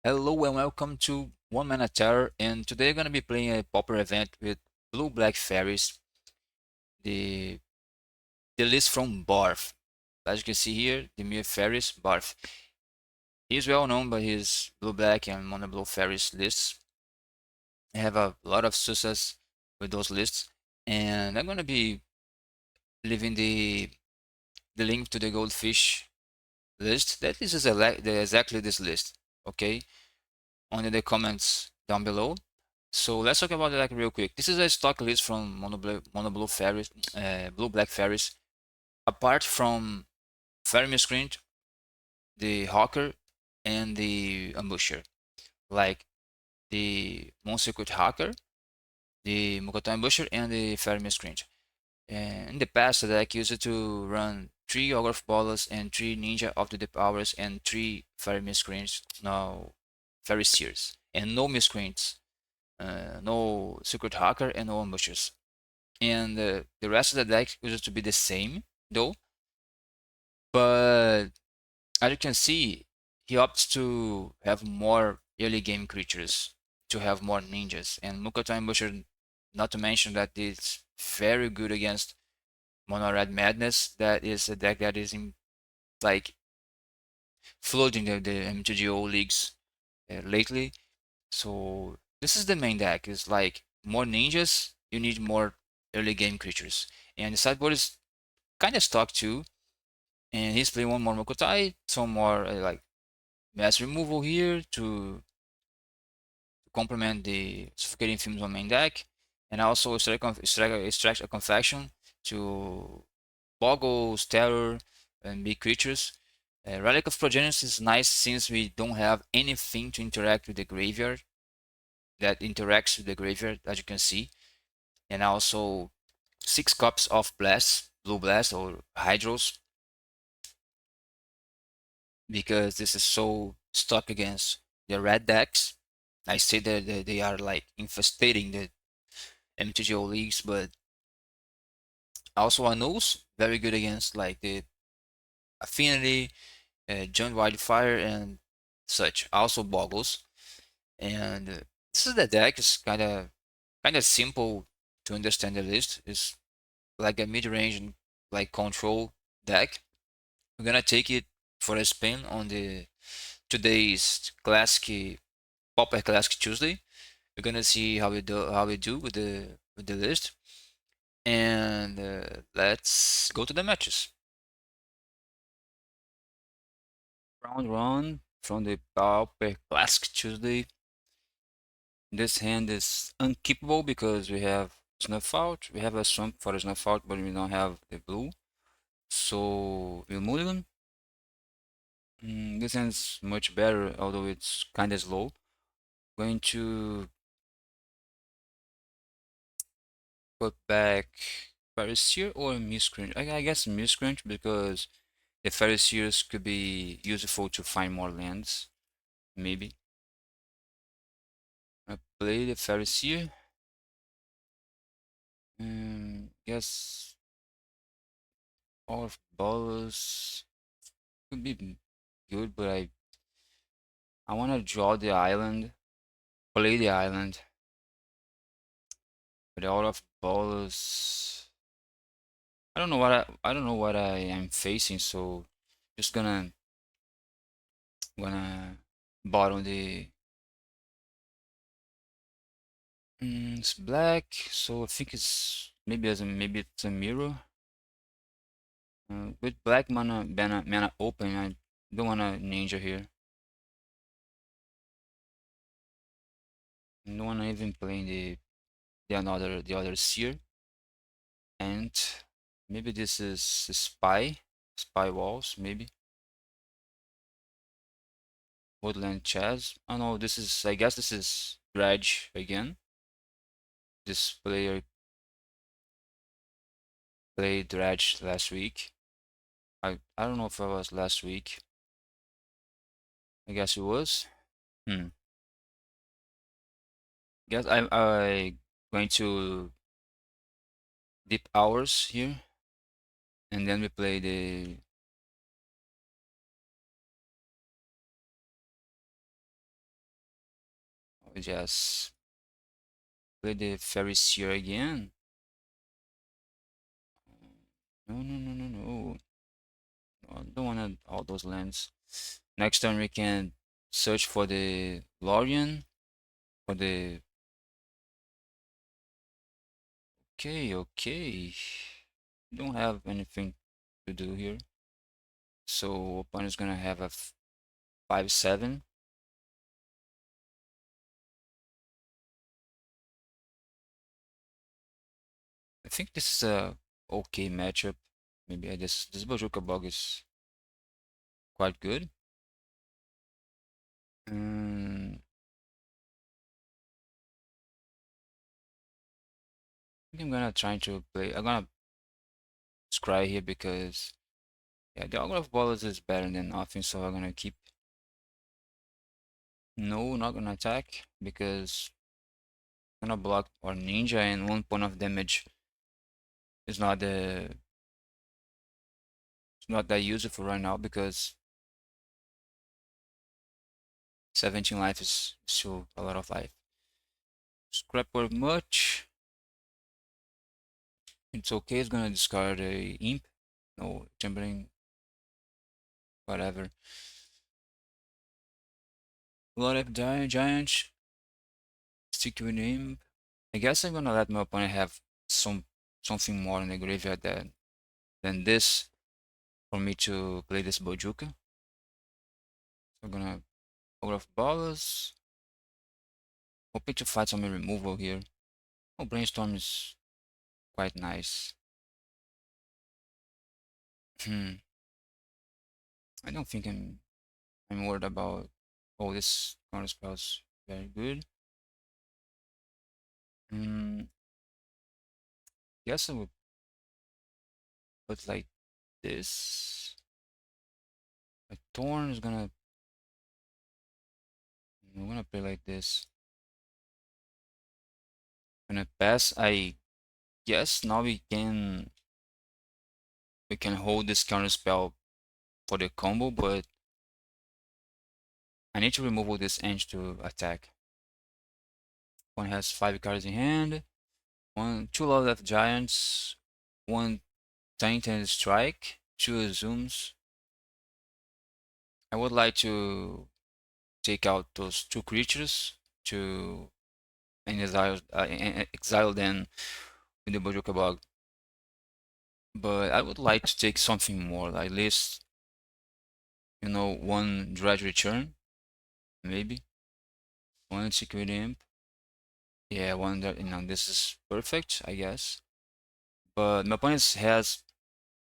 Hello and welcome to One Mana Terror, and today I'm gonna be playing a Pauper event with Blue Black Fairies, the the list from Barf. As you can see here, Dimir Fairies, Barf. He's well known by his Blue Black and Mono Blue Fairies lists. I have a lot of success with those lists, and I'm gonna be leaving the link to the Goldfish list. That is exactly this list, okay? Under the comments down below. So let's talk about it like real quick. This is a stock list from Mono Blue Fairies, Blue Black Fairies. Apart from Fairy Miscreant, the Hawker, and the Ambusher, like the Secret Hawker, the Mukotai Ambusher, and the Fairy Miscreant. In the past, the deck used to run 3 Ogre Ballers and 3 Ninja of the Deep Hours and 3 Fairy Miscreants, no Fairy Seers, and no Miscreants, no Secret Hacker, and no Ambushers. And the rest of the deck used to be the same, though, but as you can see, he opts to have more early game creatures, to have more ninjas, and Mukoto Ambusher, not to mention that it's very good against Mono Red Madness. That is a deck that is in like flooding the MTGO leagues lately. So this is the main deck. It's like more ninjas, you need more early game creatures. And the sideboard is kind of stock too. And he's playing one more Mokotai, some more like mass removal here to complement the Suffocating Fumes on main deck. And also extract a Confection to Boggles, Terror, and big creatures. Relic of Progenesis is nice since we don't have anything to interact with the graveyard that interacts with the graveyard, as you can see. And also 6 cups of Blast, Blue Blast or Hydros, because this is so stuck against the red decks. I say that they are like infestating the MTGO leagues, but also Anuls, very good against like the Affinity, Joint Wildfire, and such. Also Boggles. And this is the deck. It's kind of simple to understand the list. It's like a mid-range like control deck. We're gonna take it for a spin on the today's classic Pauper Classic Tuesday. We're gonna see how we do with the list, and let's go to the matches. Round one from the Pauper Classic Tuesday. This hand is unkeepable because we have Snuff Out. We have a Swamp for a Snuff Out, but we don't have the blue. So we'll mulligan. This hand's much better, although it's kind of slow. Going to put back Faeries or Miscreant. I guess Miscreant because the Faeries could be useful to find more lands, maybe. I play the Faeries. Guess all of balls could be good, but I want to draw the island, play the island, but all of balls. I don't know what I am facing, so just gonna bottom the. It's black, so I think it's maybe it's a mirror. With black mana open, I don't wanna ninja here. I don't wanna even play the other seer. And maybe this is spy walls, maybe woodland chaz. Oh no, this is I guess this is dredge again. This player played dredge last week. I don't know if it was last week. I guess it was. Hmm. Guess I going to deep hours here, and then we play the. just play the Faeries here again. No, no, no, no, no. I don't want all those lands. Next turn we can search for the Lorien. For the... Okay, okay. Don't have anything to do here. So opponent's gonna have a 5-7. I think this is a okay matchup. Maybe this Bojuka Bug is quite good. I think I'm gonna try to play. I'm gonna scry here because yeah, the Ogre of Ballers is better than nothing, so I'm gonna keep. No, not gonna attack because I'm gonna block our ninja and 1 point of damage is not the it's not that useful right now because 17 life is still a lot of life. Scrap work much. It's okay, it's gonna discard a imp. No, Chamberlain, whatever. A lot of giants. Stick with imp. I guess I'm gonna let my opponent have something more in the graveyard than this for me to play this Bojuka. So I'm gonna Ogre of Ballers. Hoping to fight some removal here. Oh, Brainstorm is quite nice. Hmm. I don't think I'm worried about. Oh, this counter spell's very good. Hmm. Guess I would put like this. A Thorn is gonna. I'm gonna play like this. Gonna pass. I guess now we can hold this counter spell for the combo, but I need to remove all this edge to attack. One has 5 cards in hand. Two low left giants. One Titan strike. 2 zooms. I would like to take out those 2 creatures to and exile them with the Bojuka Bug. But I would like to take something more, like at least, 1 Dredge Return, maybe. 1 Security Imp. Yeah, one that, this is perfect, I guess. But my opponent has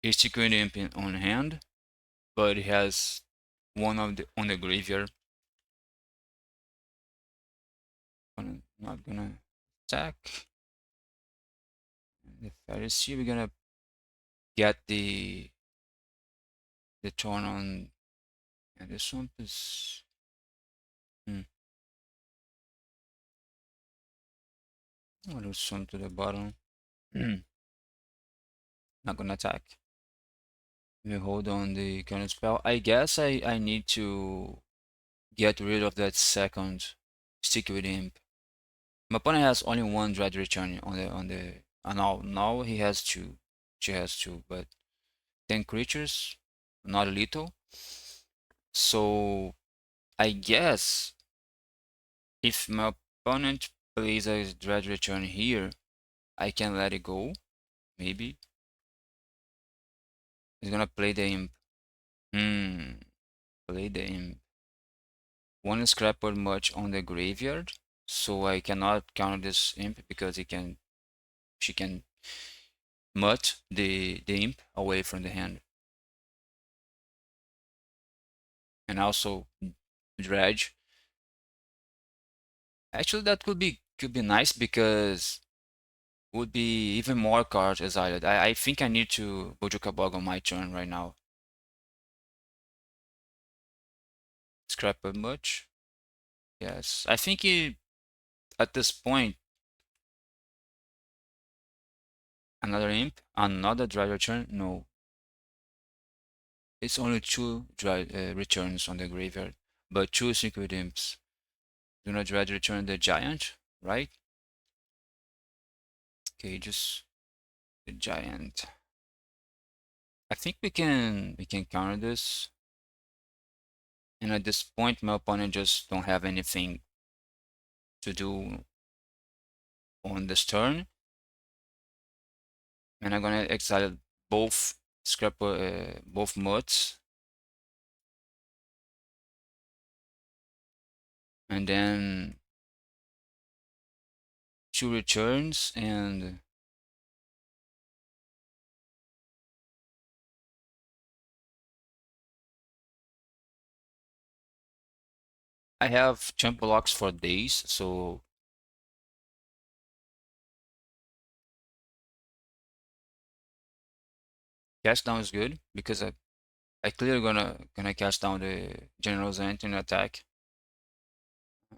a Security Imp on hand, but he has one on the graveyard. I'm not gonna attack. The Faeries, we're gonna get the turn on, and the swamp is I'll do swamp to the bottom. Not gonna attack. We hold on the current spell. I guess I need to get rid of that second stick with imp. My opponent has only 1 dread return on the now he has 2. She has 2, but 10 creatures, not little. So I guess if my opponent plays a dread return here, I can let it go. Maybe he's gonna play the imp. Play the imp. 1 scrapper much on the graveyard, so I cannot counter this imp because she can mutt the imp away from the hand. And also dredge. Actually, that could be nice because would be even more cards exiled. I think I need to Bojuka Bug on my turn right now. Scrapper much. Yes, I think at this point another imp, another dry return. No, it's only 2 dry returns on the graveyard, but 2 secret imps. Do not dread return the giant, right? Okay, just the giant. I think we can counter this. And at this point, my opponent just don't have anything to do on this turn. And I'm gonna exile both both mods. And then two returns, and I have champ blocks for days, so cast down is good because I clearly gonna cast down the General's Ant in attack.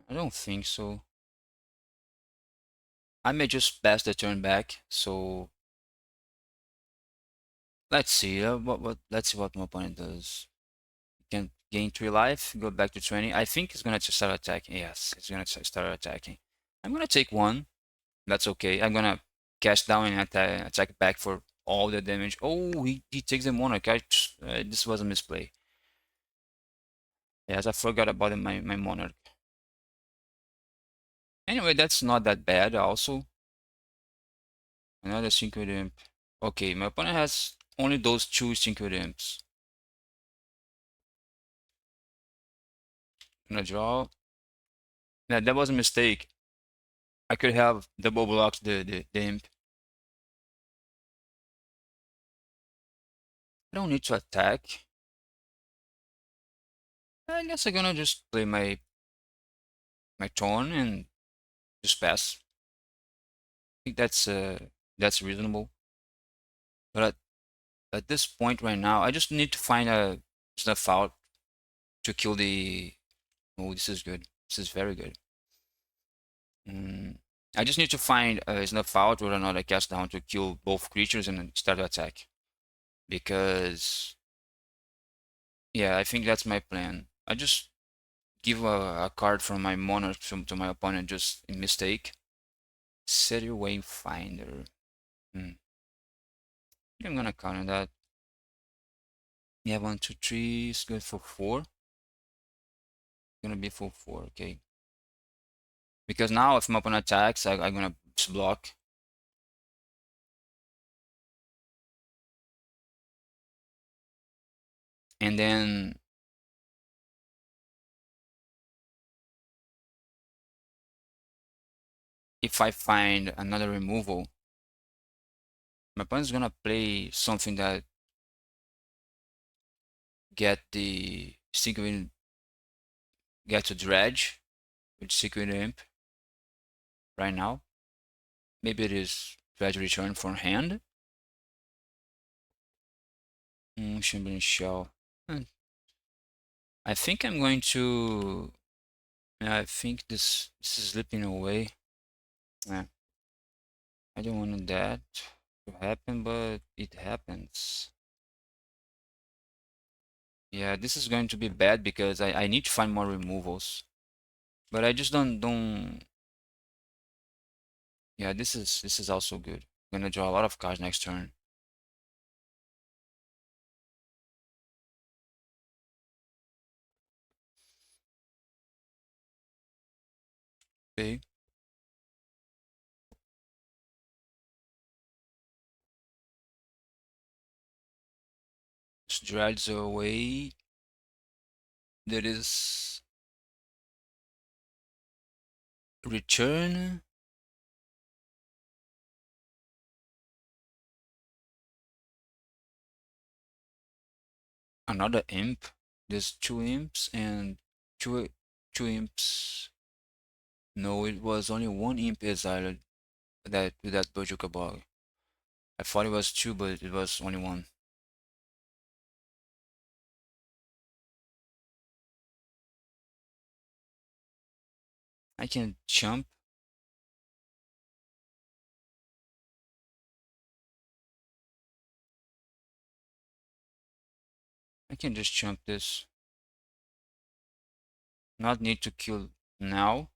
I don't think so. I may just pass the turn back. So let's see. Let's see what my opponent does. Can gain 3 life, go back to 20. I think he's gonna start attacking. Yes, he's gonna start attacking. I'm gonna take one. That's okay. I'm gonna cast down and attack back for all the damage. Oh, he takes the monarch. This was a misplay. Yes, I forgot about my monarch. Anyway, that's not that bad also. Another Synchro Imp. Okay, my opponent has only those two Synchro Imps. Gonna draw. Yeah, that was a mistake. I could have double blocked the imp. I don't need to attack. I guess I'm gonna just play my turn and just pass. I think that's reasonable. But at this point right now, I just need to find a snuff out to kill the. Oh, this is good. This is very good. I just need to find a snuff out or another cast down to kill both creatures and then start the attack. Because yeah, I think that's my plan. I just give a card from my monarch to my opponent just in mistake. Set your wayfinder. Hmm. I'm gonna counter that. Yeah, 1, 2, 3 is good for 4. Gonna be for 4, okay. Because now if my opponent attacks, I'm gonna block. And then if I find another removal, my opponent's gonna play something that get the Secret get to dredge with Secret Imp right now. Maybe it is dredge return from hand. Chamberlain Shell. I think I'm going to. Yeah, I think this is slipping away. Yeah, I don't want that to happen, but it happens. Yeah, this is going to be bad because I need to find more removals. But I just don't. Yeah, this is also good. I'm gonna draw a lot of cards next turn. Okay. Strides away. There is return. Another imp. There's two imps and two two imps. No, it was only one imp exiled that with that Bojuka bug. I thought it was two, but it was only one. I can jump. I can just jump this. Not need to kill now.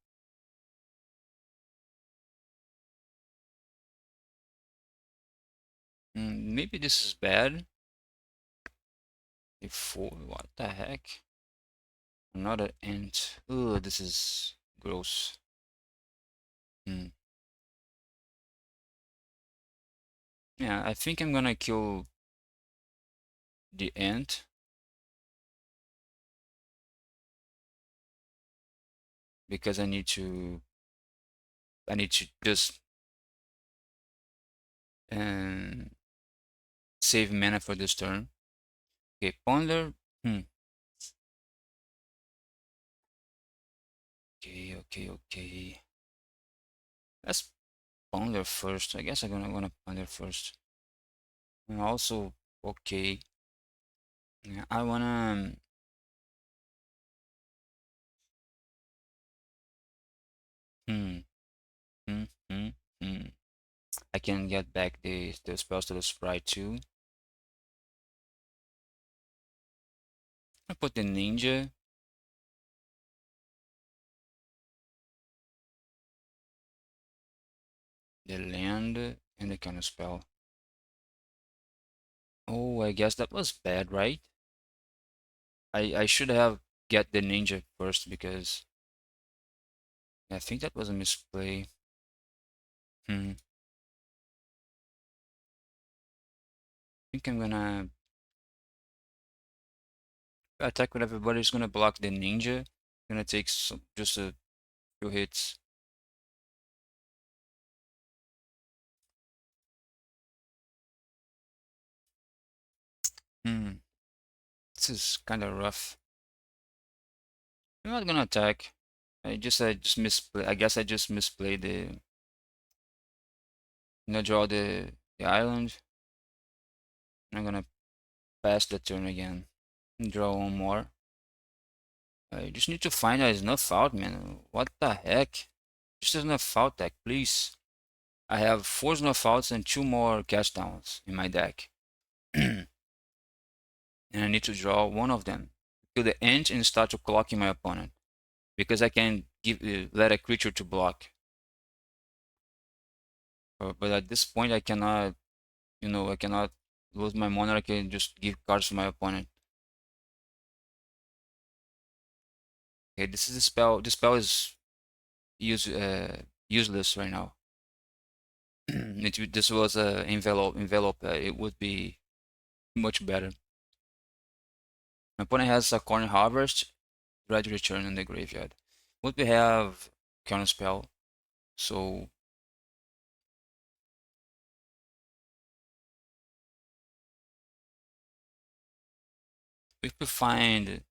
Maybe this is bad. Before, what the heck? Another ant. Oh, this is gross. Hmm. Yeah, I think I'm gonna kill the ant because I need to just um save mana for this turn. Okay, ponder. Hmm. Okay. Let's ponder first. I guess I'm gonna wanna ponder first. And also, okay. Yeah, I wanna. Hmm. Hmm. Hmm. Hmm. I can get back the spells to the sprite too. I put the ninja, the land, and the kind of spell. Oh, I guess that was bad, right? I should have get the ninja first because I think that was a misplay. Hmm. I think I'm gonna attack with everybody. Is gonna block the ninja. Gonna take some, just a few hits. Hmm. This is kind of rough. I'm not gonna attack. I just misplay. I guess I just misplayed the. Draw the island. I'm gonna pass the turn again. Draw one more. I just need to find a snuff out, man. What the heck? Just a snuff out deck, please. I have 4 snuff outs and 2 more cast downs in my deck. And I need to draw one of them. Kill the end and start to clocking my opponent. Because I can give let a creature to block. But at this point I cannot, I cannot lose my monarch. I can just give cards to my opponent. Okay, this is the spell. The spell is useless right now. This was a envelope. It would be much better. My opponent has a corner harvest, dread return in the graveyard. Would we have counter spell? So if we find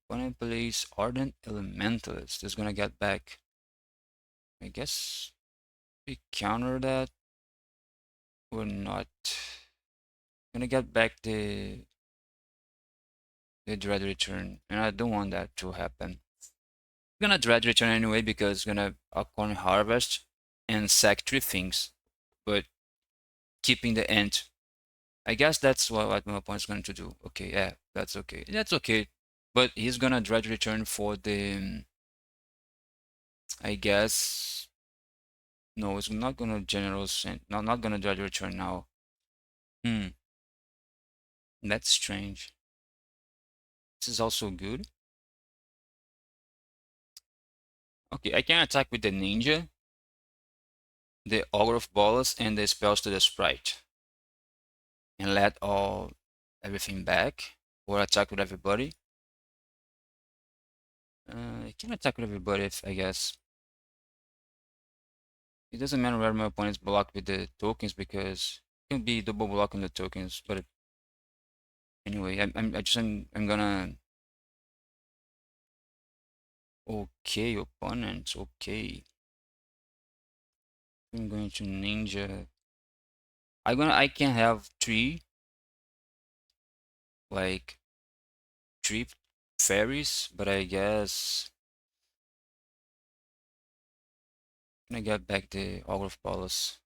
opponent plays ardent elementalist, is gonna get back. I guess we counter that or not. Gonna get back the dread return, and I don't want that to happen. Gonna dread return anyway because gonna Acorn Harvest and sack 3 things, but keeping the end. I guess that's what my opponent's going to do. Okay, yeah, that's okay. That's okay. But he's gonna dread return for the I guess no, it's not gonna general send not gonna dread return now. Hmm, that's strange. This is also good. Okay, I can attack with the ninja, the Ogre of Bolas, and the spells to the sprite. And let all everything back. Or attack with everybody. I can attack with everybody if I guess. It doesn't matter where my opponent's blocked with the tokens because it can be double blocking the tokens. But anyway, I'm gonna. Okay, opponent. Okay, I'm going to ninja. I can have like three fairies, but I guess I'm gonna get back the Ogre of Palace.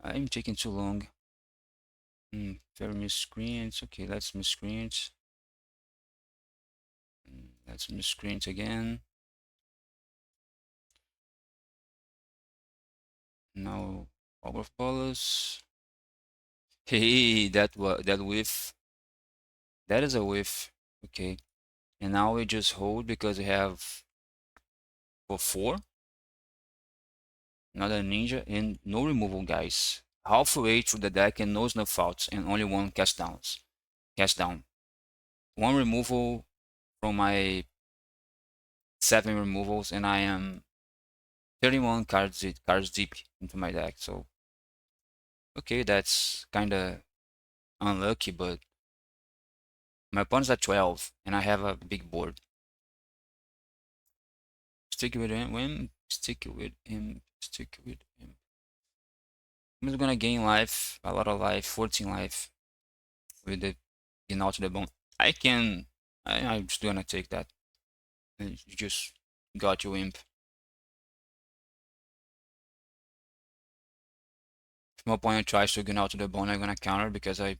I'm taking too long. Fairy miscreants. Okay, let's miscreant. Let's miscreant again. Now power of bolus. Hey, that whiff. That is a whiff. Okay. And now we just hold because we have for 4. Another ninja and no removal, guys. Halfway through the deck and no snuff outs and only 1 cast downs. Cast down. 1 removal from my 7 removals and I am 31 cards deep into my deck. So okay, that's kinda unlucky, but my opponent's at 12 and I have a big board. Stick with him, stick with him, stick with him. I'm just gonna gain life, a lot of life, 14 life with the out to the bone. I'm just gonna take that. You just got your imp. If my opponent tries to get out to the bone, I'm gonna counter because as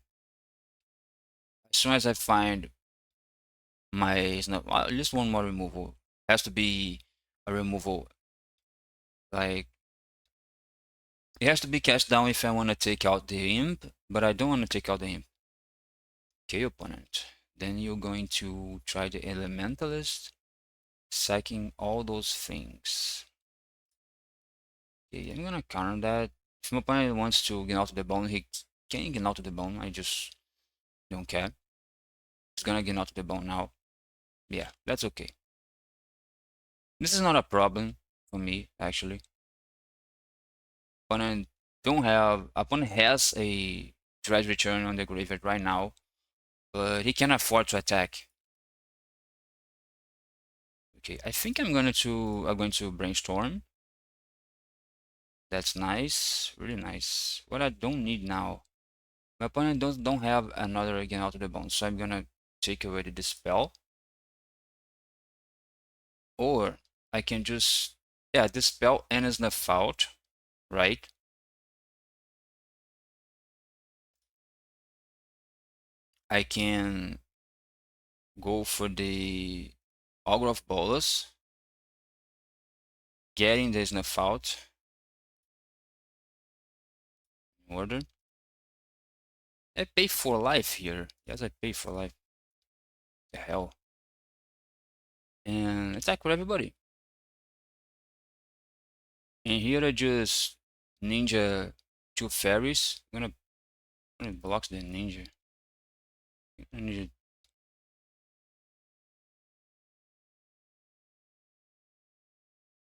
soon as I find my at least 1 more removal. Has to be a removal like it has to be cast down if I want to take out the imp, but I don't want to take out the imp. Okay, opponent. Then you're going to try the elementalist, sacking all those things. Okay, I'm gonna counter that. If my opponent wants to get out of the bone, he can get out of the bone. I just don't care. He's gonna get out of the bone now. Yeah, that's okay. This is not a problem for me, actually. Opponent opponent has a dredge return on the graveyard right now, but he can afford to attack. Okay, I think I'm going to brainstorm. That's nice, really nice. What I don't need now, my opponent don't have another again out of the bone, so I'm gonna take away the dispel, or I can just dispel and snuff out, right? I can go for the Augur of Bolas, getting the snuff out in order. I pay for life here. Yes, I pay for life. The hell. And attack with everybody. And here I just ninja 2 fairies. I'm gonna block the ninja. Ninja.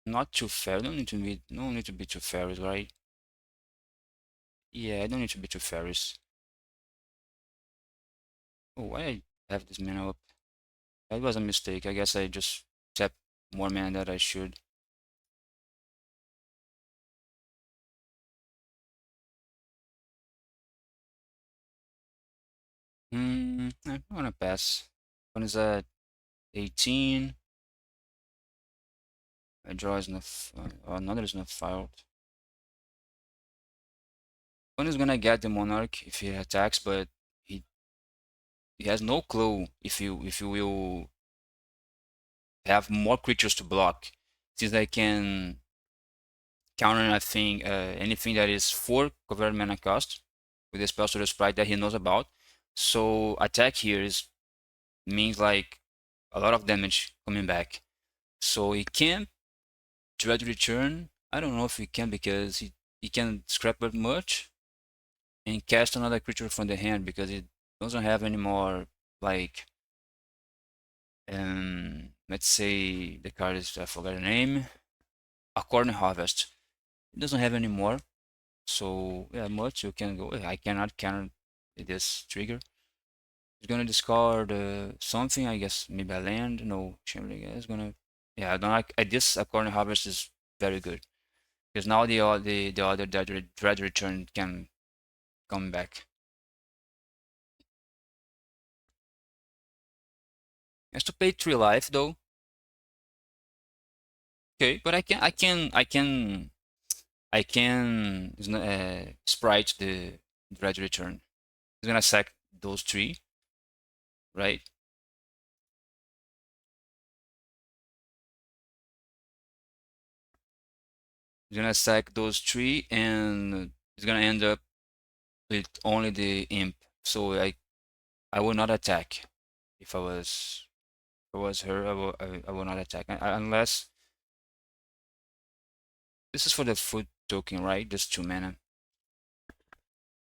Not 2 fairies. No need to be 2 fairies, right? Yeah, I don't need to be 2 fairies. Oh, why I have this mana up? That was a mistake. I guess I just tapped more mana than I should. I'm gonna pass. One is at 18. I draw is not. Another is not filed. One is gonna get the monarch if he attacks, but he he has no clue if you will have more creatures to block. Since I can counter anything that is 4 covered mana cost with the spell sorter sprite that he knows about. So attack here is means like a lot of damage coming back. So he can try to return. I don't know if he can because he can scrap it much and cast another creature from the hand because it doesn't have any more like let's say the card is I forgot the name. A corn harvest. It doesn't have any more. So yeah, much you can go. I cannot counter this trigger. It's gonna discard something, I guess maybe a land. No, Chamberlain is gonna yeah, I don't like this a corn harvest is very good. Because now the other dread return can come back. Has to pay 3 life though. Okay, but I can sprite the dread return. It's gonna sack those 3, right? He's gonna sack those three, and he's gonna end up with only the imp. So I will not attack. If I was her, I will not attack unless this is for the food token, right? Just 2 mana.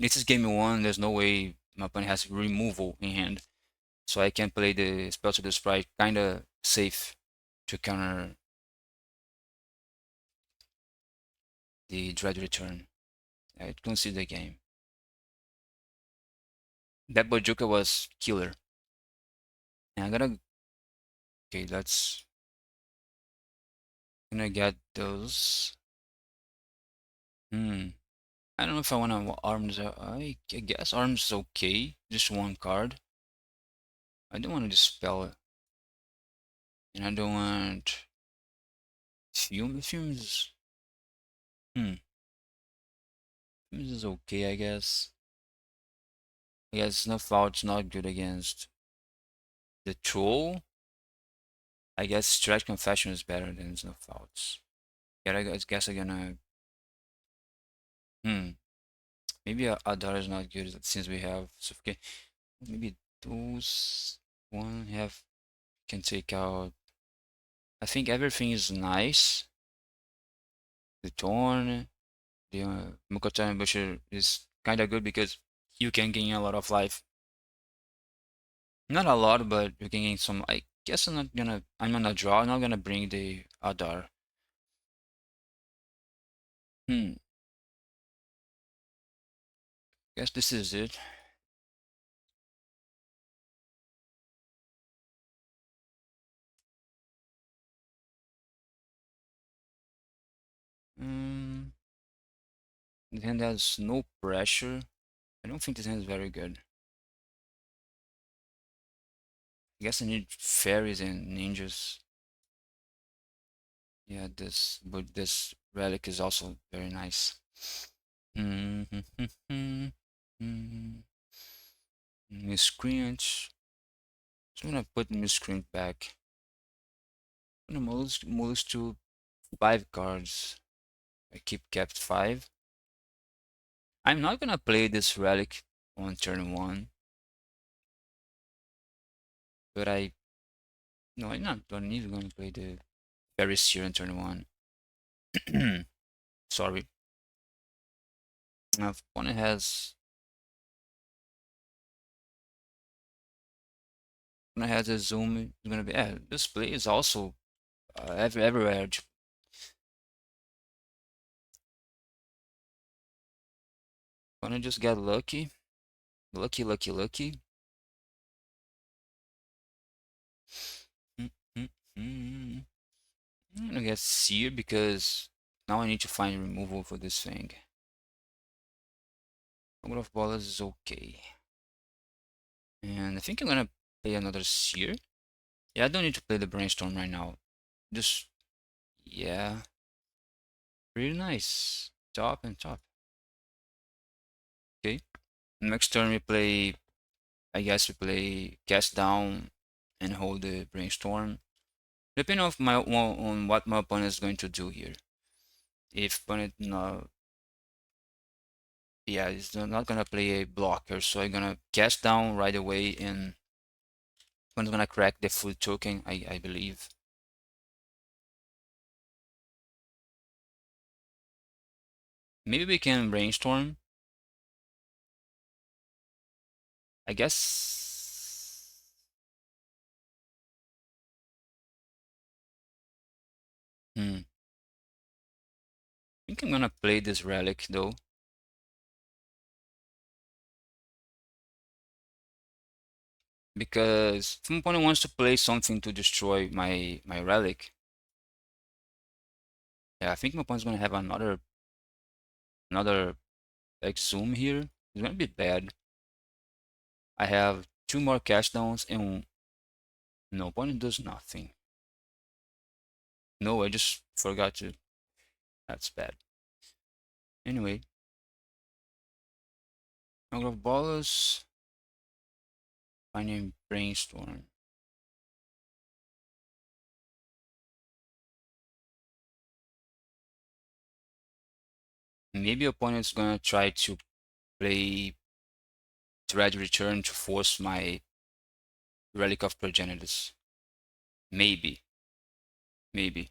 This is game one. There's no way my opponent has removal in hand, so I can play the spell to the sprite kinda safe to counter the dread return. I consider the game. That Bojuka was killer. And I'm gonna okay, that's gonna get those. Hmm. I don't know if I wanna arms. I guess arms is okay. Just one card. I don't want to dispel it, and I don't want fume. Fumes. Hmm. Fumes is okay, I guess. I guess snuff out's not good against the troll. I guess stretch confession is better than snuff outs. Yeah, I guess I'm gonna. Hmm. Maybe Adar is not good since we have suffocate. Maybe those one have can take out. I think everything is nice. The Torn, the Mukata and Butcher is kind of good because you can gain a lot of life. Not a lot, but you can gain some. I guess I'm gonna draw. I'm not gonna bring the Adar. Hmm. Guess this is it. Hmm. The hand has no pressure. I don't think this hand is very good. I guess I need fairies and ninjas. Yeah, but this relic is also very nice. Miscreant. So I'm gonna put miscreant back. I'm gonna move to 5 cards. I keep kept 5. I'm not gonna play this relic on turn 1, but no, I'm not even gonna play the Faeries here on turn 1. Sorry. My opponent has a zoom. It's gonna be this play is also everywhere. Gonna just get lucky. Lucky, lucky, lucky. I'm gonna get Seer because now I need to find removal for this thing. Number of Ballas is okay. And I think I'm gonna play another Seer. Yeah, I don't need to play the Brainstorm right now. Just, yeah, really nice. Top and top. Okay. Next turn we play, I guess we play Cast Down and hold the Brainstorm. Depending on what my opponent is going to do here. If opponent no, yeah, he's not gonna play a blocker, so I'm gonna cast down right away, and opponent's gonna crack the full token, I believe. Maybe we can brainstorm. I guess. Hmm. I think I'm gonna play this relic though, because if my opponent wants to play something to destroy my relic, yeah, I think my opponent's gonna have another exhume here. It's gonna be bad. I have 2 more cash downs and no opponent does nothing. No, I just forgot to. That's bad. Anyway, number of ballers. Finding brainstorm. Maybe opponent's gonna try to play Dread Return to force my Relic of Progenitus. Maybe, maybe.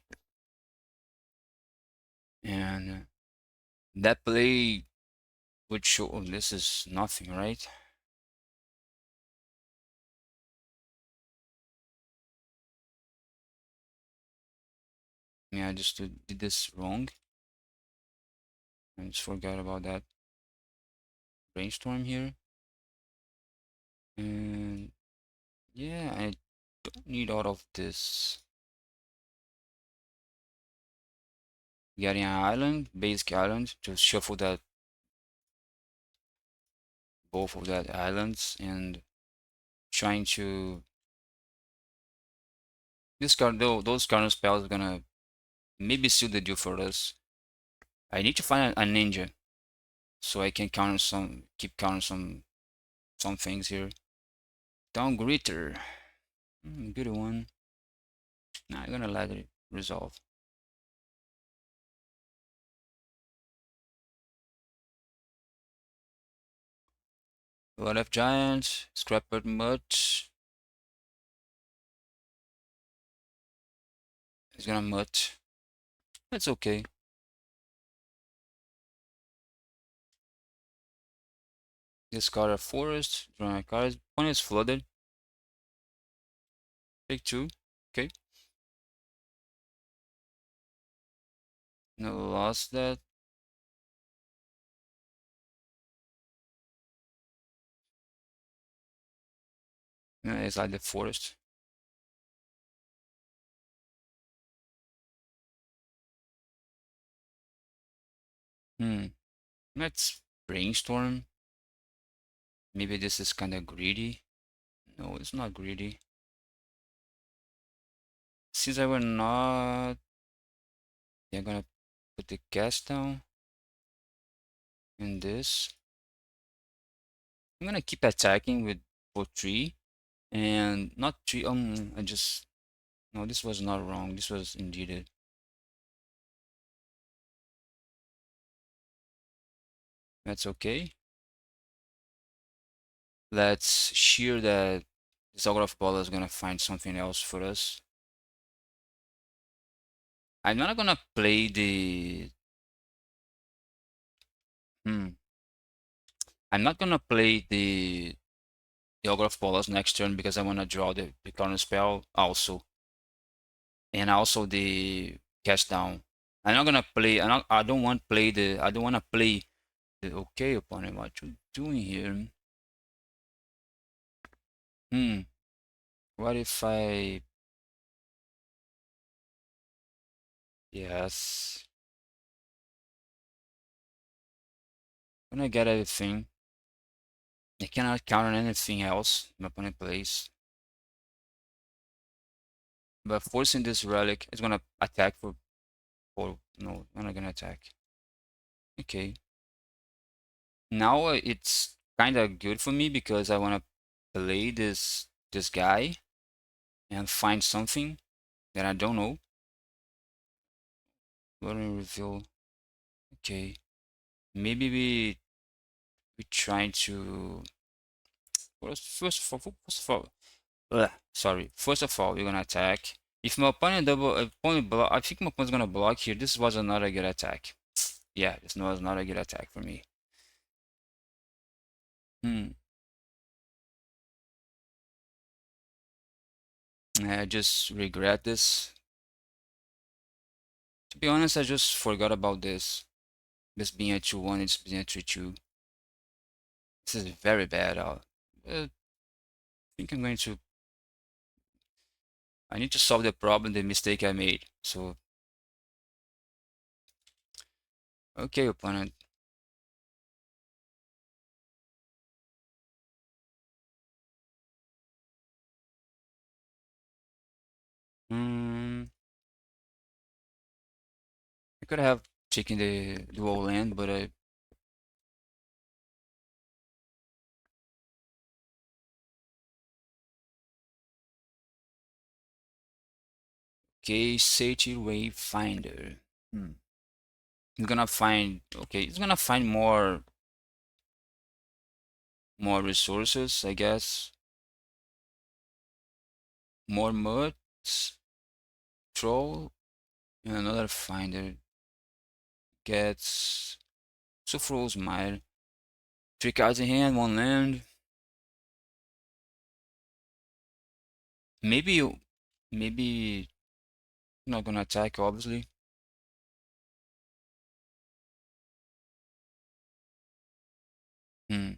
And that play would show. Oh, this is nothing, right? Yeah, I just did this wrong. I just forgot about that. Brainstorm here. And yeah, I don't need all of this. Getting an island, basic island, to shuffle that both of that islands and trying to discard those counter spells are gonna maybe seal the deal for us. I need to find a ninja so I can counter keep counter some things here. Down Gritter, good one. Now I'm gonna let it resolve. What of Giant, Scrapper Mutt. He's gonna Mutt. That's okay. Discard a Forest, draw a card. One is flooded. Take two. Okay. No, lost that. No, it's like the Forest. Hmm. Let's brainstorm. Maybe this is kind of greedy. No, it's not greedy. Since I were not, yeah, I'm gonna put the cast down in this. I'm gonna keep attacking with for three and not three. I just no. This was not wrong. This was indeed it. That's okay. Let's shear that this Zograf ball is gonna find something else for us. I'm not gonna play the hmm. I'm not gonna play the Ogre of Bolas next turn because I wanna draw the counter spell also. And also the cast down. I'm not gonna play I don't want play the I don't wanna play the okay opponent. What you doing here? Hmm. What if I yes. When I get everything, I cannot counter anything else my opponent plays. But forcing this relic is gonna attack for no, I'm not gonna attack. Okay. Now it's kinda good for me because I wanna play this guy and find something that I don't know. Let me reveal. Okay. Maybe we trying to sorry. First of all, we're gonna attack. If my opponent opponent block, I think my opponent's gonna block here. This was another good attack. Yeah, this was not a good attack for me. Hmm. I just regret this. To be honest, I just forgot about this. This being a 2-1, it's being a 3-2. This is very bad. I think I'm going to. I need to solve the problem, the mistake I made. So, okay, opponent. Hmm. I could have taken the dual land, but I. Okay, Sati Wayfinder. Hmm. It's gonna find, okay, it's gonna find more resources, I guess. More muds, troll, and another finder gets Sulfurous Mire. Three cards in hand, one land. Maybe maybe not gonna attack, obviously. Hmm.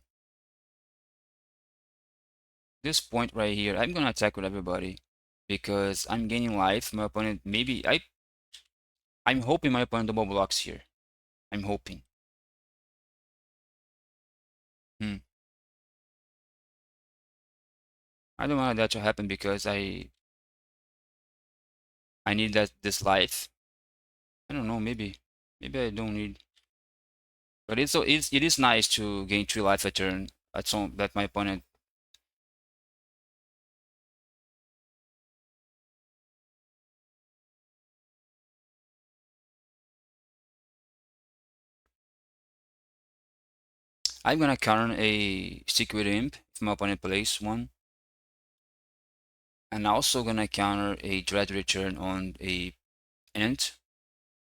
This point right here, I'm gonna attack with everybody because I'm gaining life. My opponent, maybe I'm hoping my opponent double blocks here. I'm hoping. Hmm. I don't want that to happen because I need this life. I don't know, maybe I don't need, but it is nice to gain 3 life a turn at some that my opponent. I'm gonna counter a Secret Imp if my opponent plays one, and also gonna counter a Dread Return on a Ant,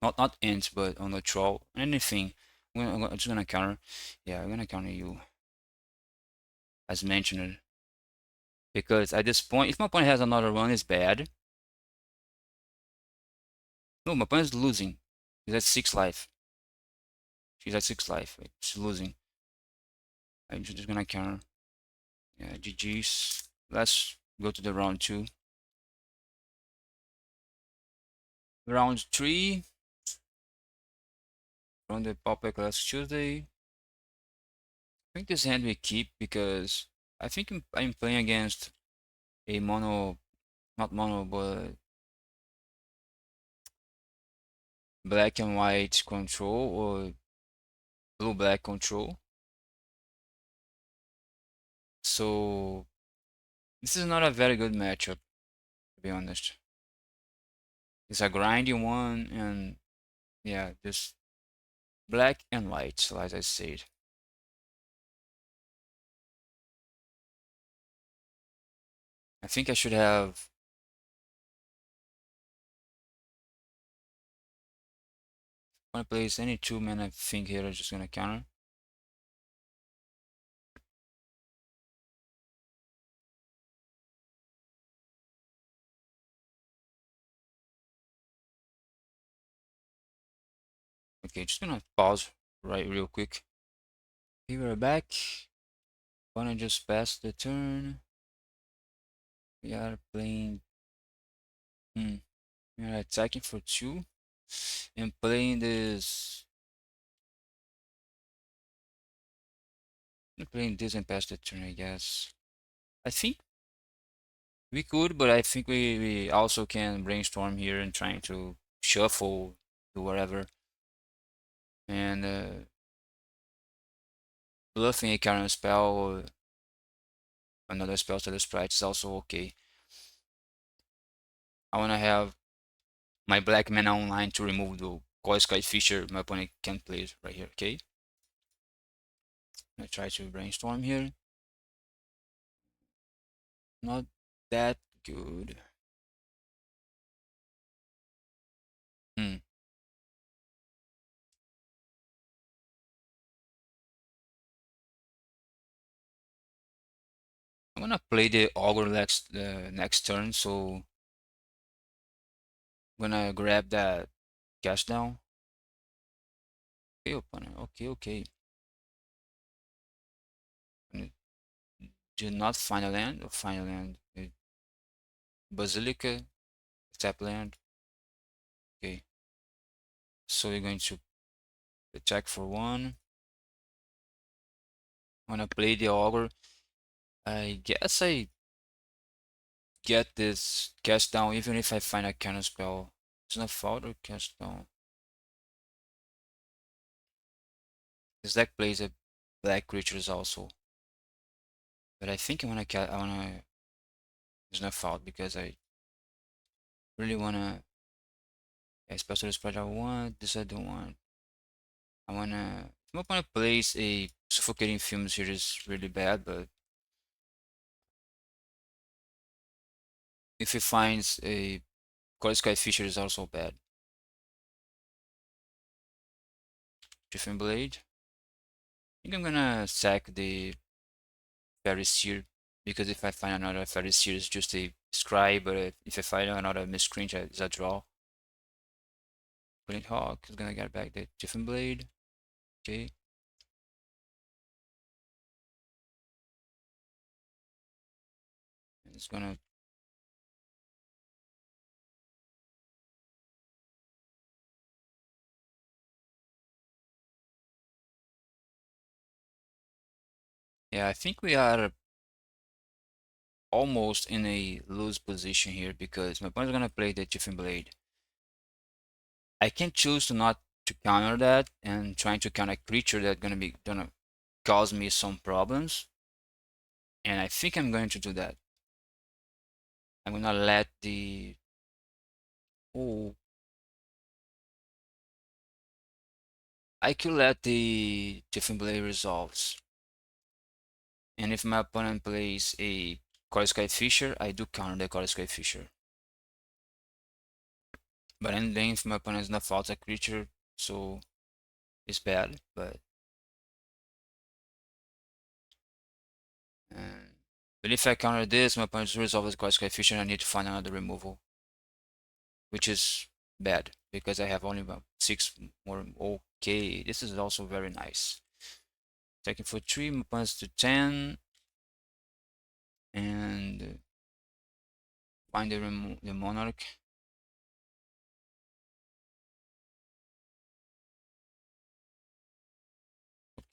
not Ant, but on a Troll, anything. I'm just gonna counter. Yeah, I'm gonna counter you as mentioned because at this point, if my opponent has another one, it's bad. No, my opponent is losing. He's at 6 life. She's at 6 life. She's losing. I'm just gonna counter. Yeah, GG's. Let's go to the round 2. Round 3 from the Pauper Class Tuesday. I think this hand we keep because I think I'm playing against a mono, not mono, but black and white control or blue black control. So this is not a very good matchup, to be honest. It's a grinding one, and yeah, just black and white, so as I said. I think I should have wanna place any 2 men. I think here are just gonna counter. Okay, just gonna pause right real quick. Okay, we're back. Wanna just pass the turn. We are playing. Hmm. We are attacking for 2 and playing this. Playing this and pass the turn, I guess. I think we could, but I think we also can brainstorm here and trying to shuffle, do whatever. And bluffing a current spell or another spell to the sprite is also okay. I want to have my black mana online to remove the Coil Sky Fisher my opponent can play right here, okay? I try to brainstorm here. Not that good. Hmm. I'm gonna play the Augur next turn, so I'm gonna grab that cash down. Okay, opponent. Okay, okay. And did not find a land or find a land. Basilica, tap land. Okay. So we're going to attack for 1. I'm gonna play the Augur. I guess I get this cast down even if I find a counter spell. It's not fault or cast down. This deck plays a black creatures also. But I think I wanna it's not fault because I really wanna, especially spread I want, this I don't want. if my opponent plays a suffocating fumes here is really bad, but if he finds a Cold Sky Fisher is also bad. Drifting Blade. I think I'm gonna sack the Faeries here, because if I find another Faeries here, it's just a scry, but if I find another Miscreant, it's a draw. Brilliant Hawk is gonna get back the Drifting Blade. Okay. And it's gonna. Yeah, I think we are almost in a loose position here because my opponent's gonna play the Drifting Blade. I can choose to not to counter that and trying to counter a creature that's gonna cause me some problems. And I think I'm going to do that. I'm gonna let the oh I could let the Tiffin Blade resolves. And if my opponent plays a Core Sky Fisher, I do counter the Core Sky Fisher. But then if my opponent is not fault a creature, so it's bad. Uh, but if I counter this, my opponent resolves the Core Sky Fisher and I need to find another removal, which is bad because I have only about 6 more. Okay, this is also very nice. Taking for 3, my opponent's to 10. And find the monarch.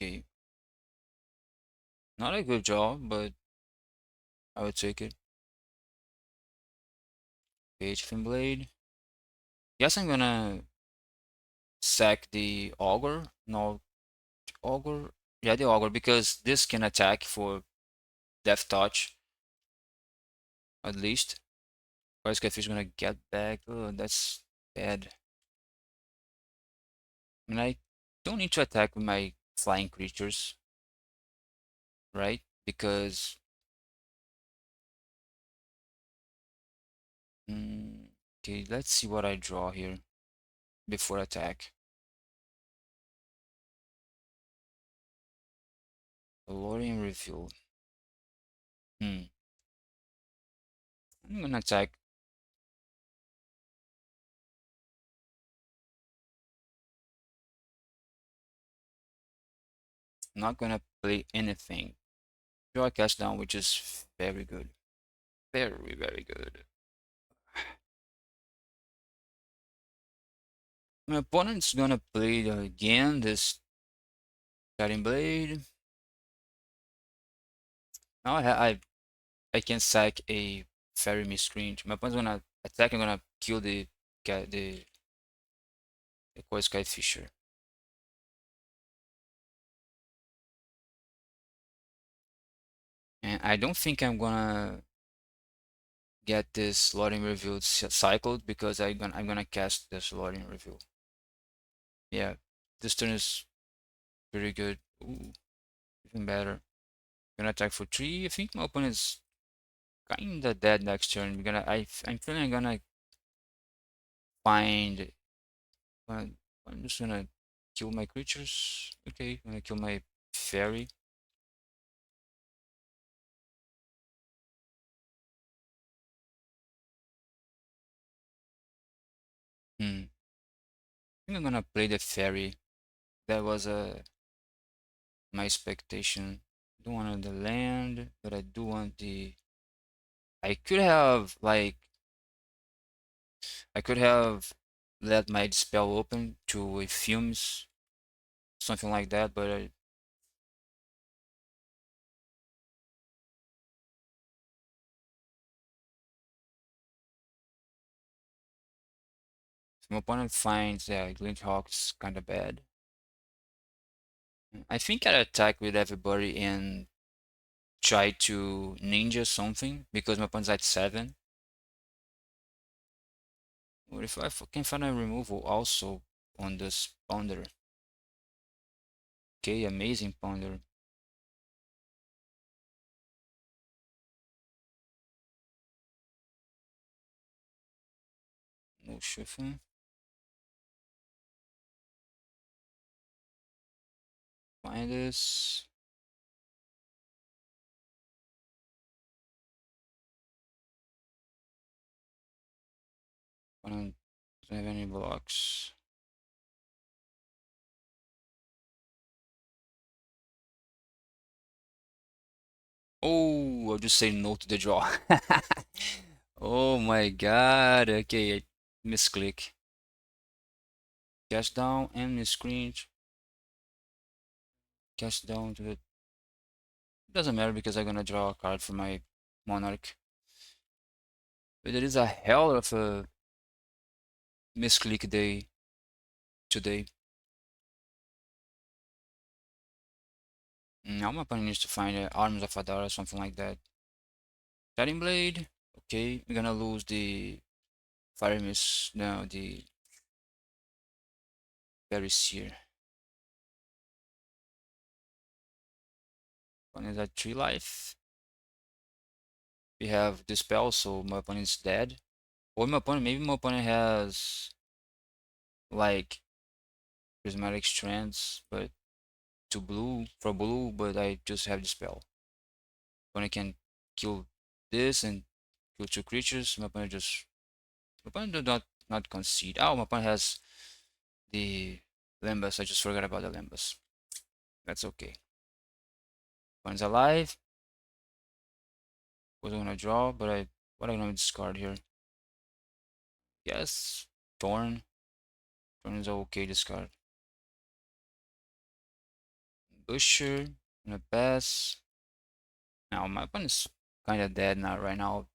Okay, not a good job, but I would take it. Page Fin Blade. Guess I'm gonna sack the Augur. No, Augur. Yeah, the Augur, because this can attack for Death Touch, at least. First Catfish gonna get back. Oh, that's bad. I mean, I don't need to attack with my flying creatures, right? Because okay, let's see what I draw here before attack. Lorien Reveal. I'm gonna attack. Not gonna play anything. Draw a cast down, which is very good. Very, very good. My opponent's gonna play again this Guiding Blade. Now I can sack a Fairy Miscreant. My opponent's gonna attack. I'm gonna kill the Core Sky Fisher. And I don't think I'm gonna get this Lording Revealed cycled because I'm gonna cast this Lording Reveal. Yeah, this turn is pretty good. Ooh, even better. Gonna attack for 3. I think my opponent is kinda dead next turn. I'm feeling I'm gonna find. Uh, I'm just gonna kill my creatures. Okay, I'm gonna kill my fairy. I think I'm gonna play the fairy. That was my expectation. I don't want the land, but I do want the. I could have like I could have let my spell open to a fumes, something like that, but if my opponent finds that Glint Hawk's kind of bad. I think I'd attack with everybody and try to ninja something because my opponent's at 7. What if I can find a removal also on this ponder? Okay, amazing ponder. No shuffle. Find this. I don't have any blocks. Oh, I'll just say no to the draw. Oh my god. Okay, I misclick. Cash down and miscreant. Cash down to the. Doesn't matter because I'm gonna draw a card for my monarch. But it is a hell of a misclick day today. Now my opponent needs to find Arms of Adar or something like that. Cutting Blade. Okay, we're gonna lose the Faeries. No, the Faeries here. Opponent is at 3 life. We have Dispel, so my opponent's dead. Or my opponent, maybe my opponent has like Prismatic Strands, but to blue, for blue, but I just have Dispel. Opponent can kill this and kill 2 creatures. My opponent just. My opponent do not concede. Oh, my opponent has the Lembas. I just forgot about the Lembas. That's okay. Opponent's alive. Was gonna draw, but what am I gonna discard here? Yes, Thorn. Thorn is okay discard. Busher, gonna pass. Now my opponent's kinda dead now right now.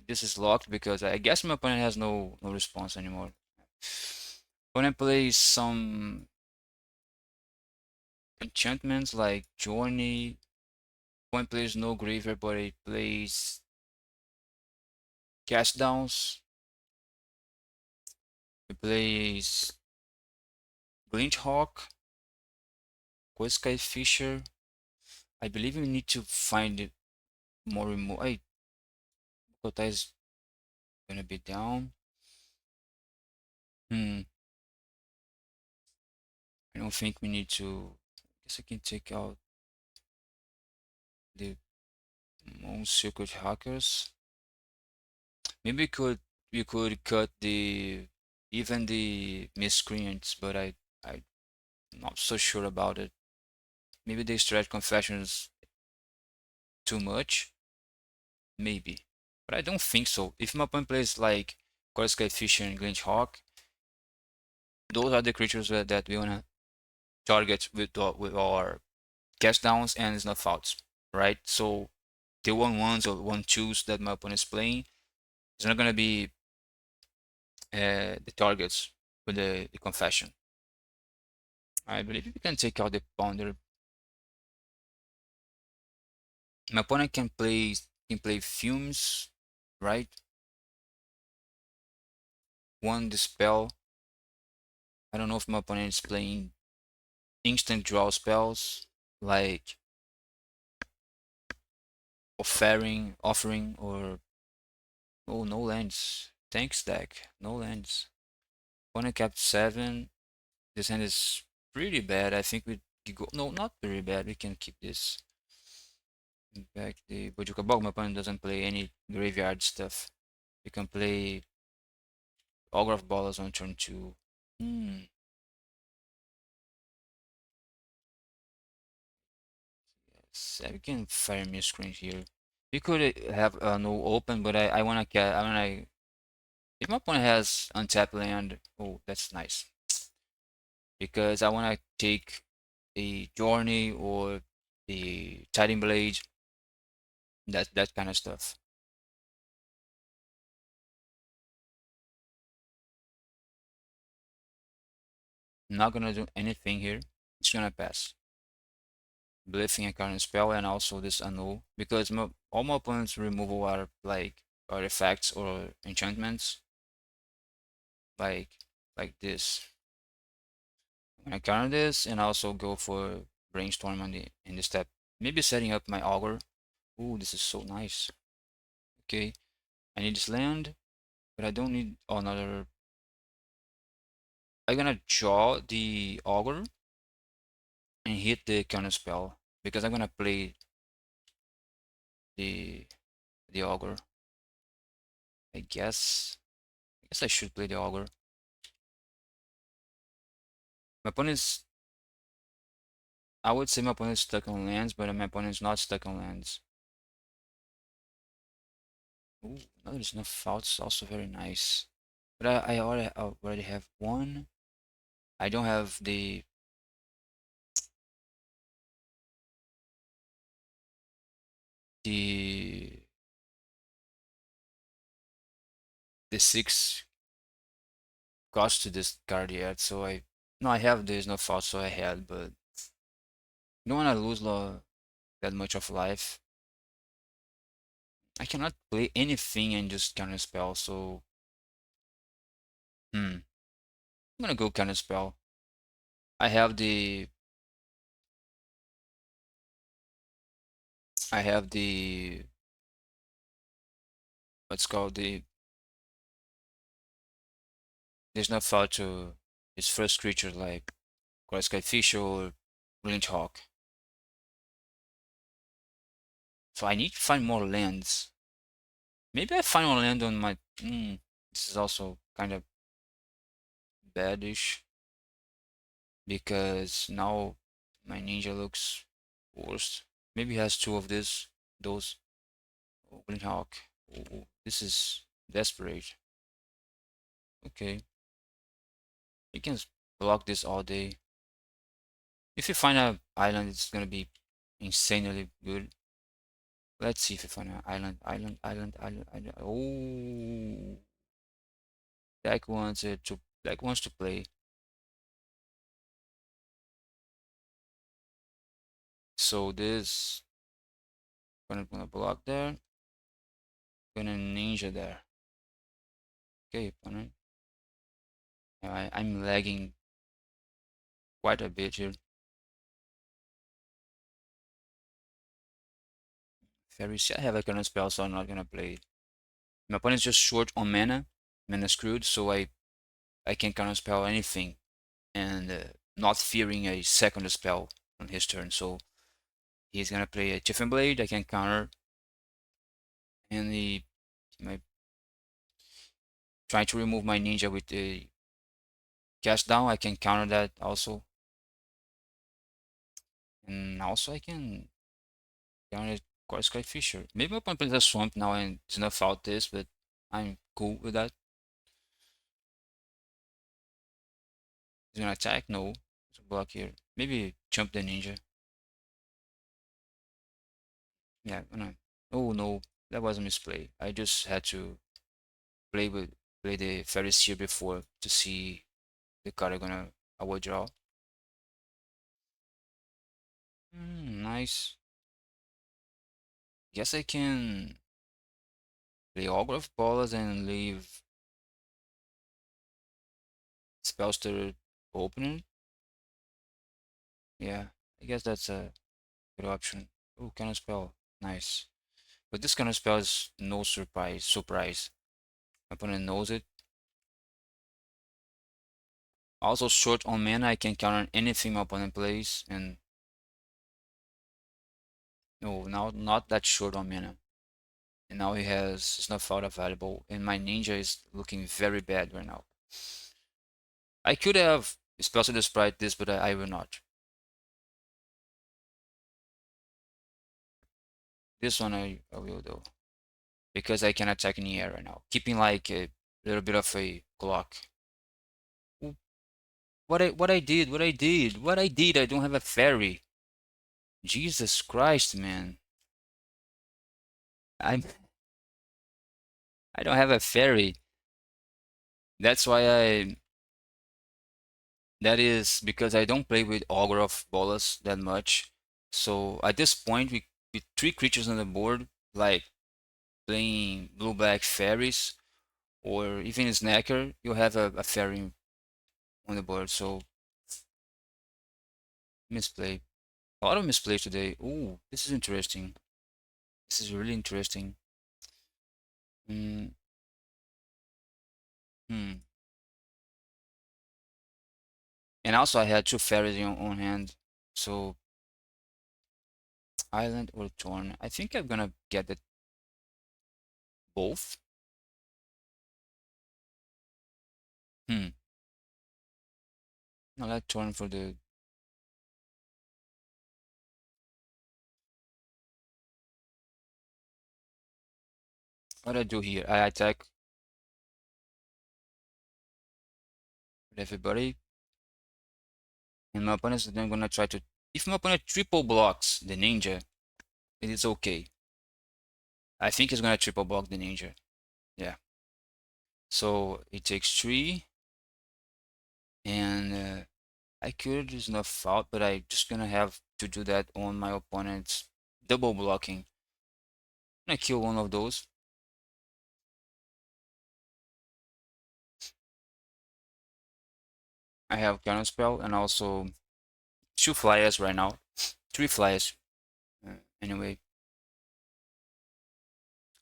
This is locked because I guess my opponent has no response anymore. Opponent plays some enchantments like Journey. Opponent plays no graveyard, but he plays cast downs. He plays Glint Hawk, Quiskai Fisher. I believe we need to find it more remote. I Kota is gonna be down. Hmm. I don't think we need to. I guess I can take out the Moon Circuit Hackers. Maybe we could cut the even the miscreants, but I'm not so sure about it. Maybe they stretch confessions too much. Maybe. But I don't think so. If my opponent plays like Coruscant Fisher and Glint Hawk, those are the creatures that we wanna target with our cast downs and snuff outs, right? So the 1/1s or 1/2s that my opponent is playing is not gonna be the targets with the confession. I believe we can take out the ponder. My opponent can play fumes, right? One dispel. I don't know if my opponent is playing instant draw spells like offering or oh no lands. Thanks deck. No lands. Opponent kept 7. This hand is pretty bad. I think we could go no not very bad. We can keep this. In fact the Bojuka Bog, my opponent doesn't play any graveyard stuff. We can play Ogre of Ballers on turn 2. Hmm. Yes, we can fire me a screen here. We could have no open, but I wanna get I wanna if my opponent has untapped land, oh that's nice. Because I wanna take a Journey or the Tiding Blade, that kind of stuff. I'm not gonna do anything here. It's gonna pass. Blessing a current spell and also this annul because all my opponents removal are like artifacts or enchantments like this. I'm gonna counter this and also go for brainstorm on the in the step. Maybe setting up my augur. Ooh, this is so nice. Okay, I need this land, but I don't need another. I'm gonna draw the augur and hit the counter spell because I'm gonna play the augur. I guess. I guess I should play the augur. My opponent's. I would say my opponent's stuck on lands, but my opponent's not stuck on lands. Ooh, another snuff fault's also very nice. But I already have one. I don't have the the six cost to this card yet, so I no I have there's no fault so I had, but you don't wanna lose that much of life. I cannot play anything and just counter spell, so I'm gonna go counter spell. I have the I have the what's called there's no fault to his first creature like Sky Fish or Brilliant Hawk. So I need to find more lands. Maybe I find more land on my this is also kind of badish because now my ninja looks worse. Maybe he has two of those. Oh, Brilliant Hawk. Oh, this is desperate. Okay, you can block this all day. If you find an island, it's gonna be insanely good. Let's see if you find an island. Oh, Deck wants to play. So this gonna block there. Gonna ninja there. Okay, opponent. I'm lagging quite a bit here. Faeries. I have a current spell, so I'm not gonna play it. My opponent's just short on mana screwed, so I can counter spell anything, and not fearing a second spell on his turn. So he's gonna play a Chiffon Blade. I can counter, and he might trying to remove my ninja with the cast down. I can counter that also, and also I can counter Sky Fisher. Maybe my opponent plays a swamp now and snuff out this, but I'm cool with that. He's gonna attack? No. There's a block here. Maybe jump the ninja. Yeah, gonna. Oh no, that was a misplay. I just had to play with play the Faeries here before to see the card I will draw. Nice. Guess I can play Autograph Ballas and leave Spellster opener. Yeah, I guess that's a good option. Oh, counter spell. Nice. But this counter spell is no surprise. Opponent knows it. Also short on mana, I can counter anything my opponent plays, and no, now not that short on mana. And now he has Snuff Out available, and my ninja is looking very bad right now. I could have Spellster the Sprite this, but I will not. This one I will though, because I can attack in the air right now, keeping like a little bit of a clock. What I did, I don't have a fairy. Jesus Christ, man. I'm I don't have a fairy. That's why that is because I don't play with Augur of Bolas that much. So at this point, with three creatures on the board, like playing blue black fairies or even Snacker, you have a fairy on the board. So Misplay. A lot of misplay today. Ooh, this is interesting. This is really interesting. Mm, hmm. And also I had two fairies on hand. So island or torn. I think I'm gonna get it both. Hmm. I'll let torn for the what I do here. I attack with everybody. And my opponent is then gonna try to if my opponent triple blocks the ninja, it is okay. I think he's gonna triple block the ninja. Yeah. So it takes three and I could use enough out, but I just gonna have to do that on my opponent's double blocking. I'm gonna kill one of those. I have counter spell and also two flyers right now. Three flyers. Anyway,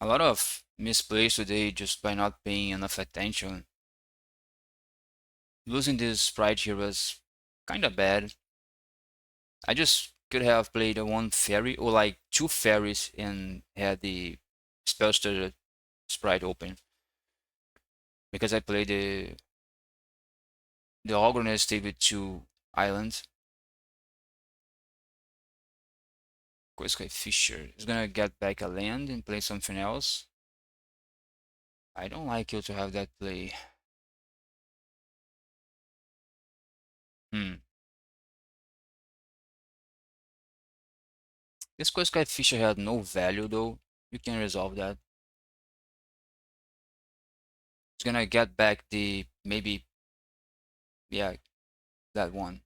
a lot of misplays today just by not paying enough attention. Losing this sprite here was kind of bad. I just could have played a one fairy or like two fairies and had the spellster sprite open because I played the Ogre stayed with two islands. Quest Fisher is gonna get back a land and play something else. I don't like you to have that play. Hmm. This Quest Fisher had no value though. You can resolve that. It's gonna get back the maybe yeah that one.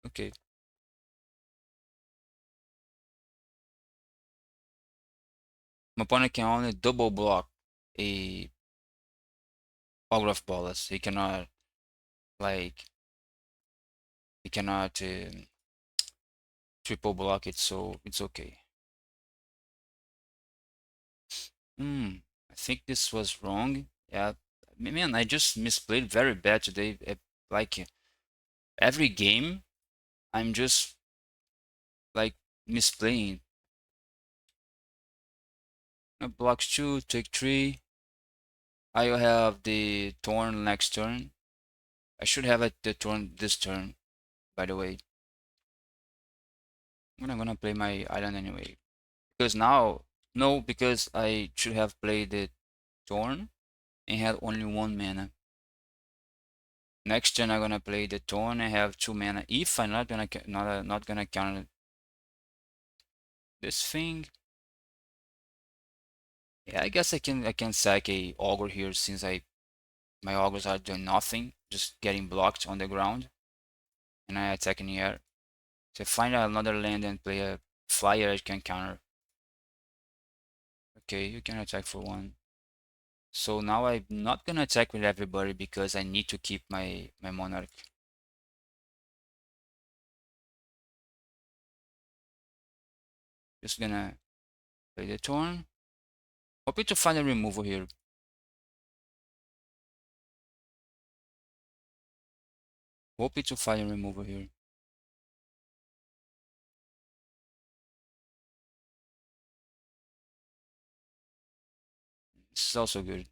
Okay. My opponent can only double block a Ogre Bolas. He cannot like he cannot triple block it, so it's okay. Hmm. I think this was wrong. Yeah, man, I just misplayed very bad today. Like every game, I'm just like misplaying. Blocks two, take three. I will have the turn next turn. I should have it the turn this turn, by the way. I'm gonna play my island anyway. Because now, no, because I should have played the turn and had only one mana. Next turn I'm gonna play the turn and have two mana. If I'm not gonna counter this thing, yeah, I guess I can sack a augur here since my augurs are doing nothing, just getting blocked on the ground, and I attack in the air. So find another land and play a flyer I can counter. Okay, you can attack for one. So now I'm not gonna attack with everybody because I need to keep my monarch. Just gonna play the turn. Hoping to find a removal here. Hoping to find a removal here. This is also good.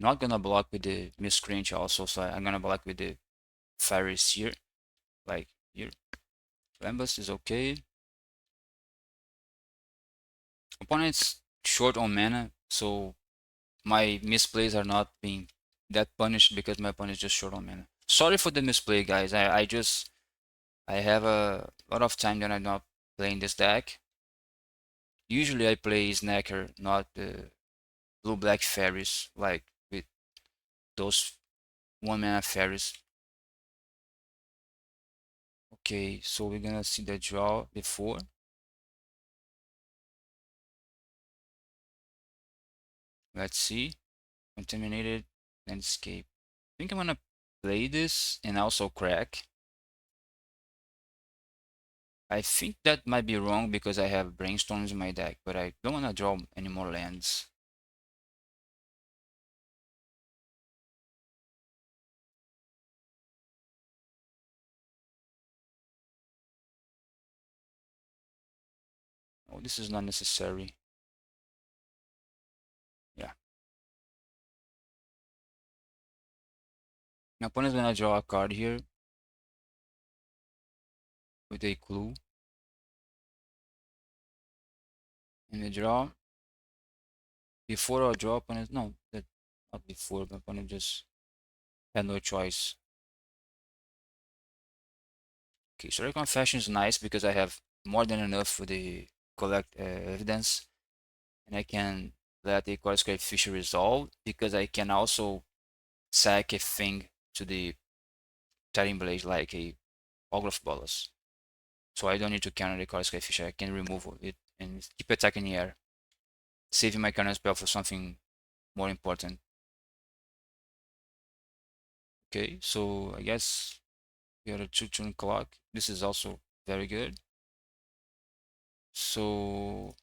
Not gonna block with the miscreant also, so I'm gonna block with the Faeries here. Like here. Lambus is okay. Opponent's short on mana, so my misplays are not being that punished because my opponent is just short on mana. Sorry for the misplay, guys. I have a lot of time that I'm not playing this deck. Usually I play Snacker, not the blue black fairies, like with those one mana fairies. Okay, so we're gonna see the draw before. Let's see. Contaminated landscape. I think I'm gonna play this and also crack. I think that might be wrong because I have brainstorms in my deck, but I don't want to draw any more lands. Oh, this is not necessary. Yeah. My opponent's gonna draw a card here with a clue. And the draw. Before I draw opponent, no, that not before, my opponent just had no choice. Okay, so confession is nice because I have more than enough for the collect evidence, and I can let the Coruscate Fisher resolve because I can also sack a thing to the Titan Blade like a Ograf Bolus. So I don't need to counter the Coruscate Fisher. I can remove it and keep attacking the air, saving my counter spell for something more important. Okay, so I guess we got a 2-turn clock. This is also very good. So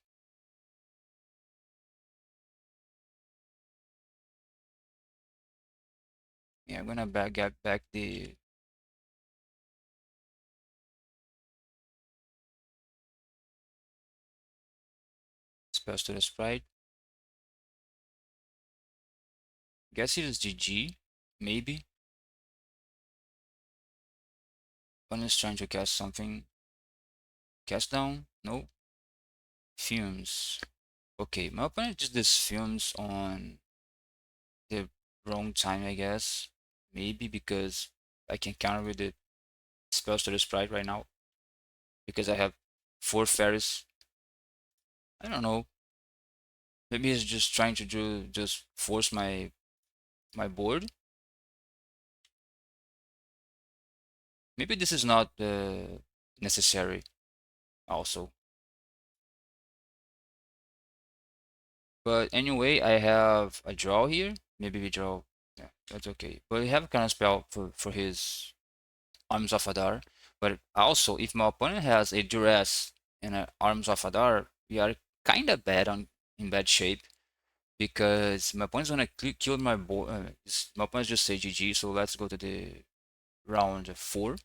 yeah, I'm gonna get back the spells to the sprite. Guess it is GG, maybe. Opponent's trying to cast something. Cast down? No. Fumes. Okay, my opponent just does fumes on the wrong time, I guess. Maybe because I can counter with the spells to the sprite right now. Because I have 4 fairies. I don't know. Maybe he's just trying to do just force my board. Maybe this is not necessary also. But anyway, I have a draw here. Maybe we draw. Yeah, that's okay. But we have a kind of spell for his Arms of Adar. But also, if my opponent has a Duress and a Arms of Adar, we are kind of bad on in bad shape because my opponent's gonna kill my board. My opponent's just say GG. So let's go to the round 4.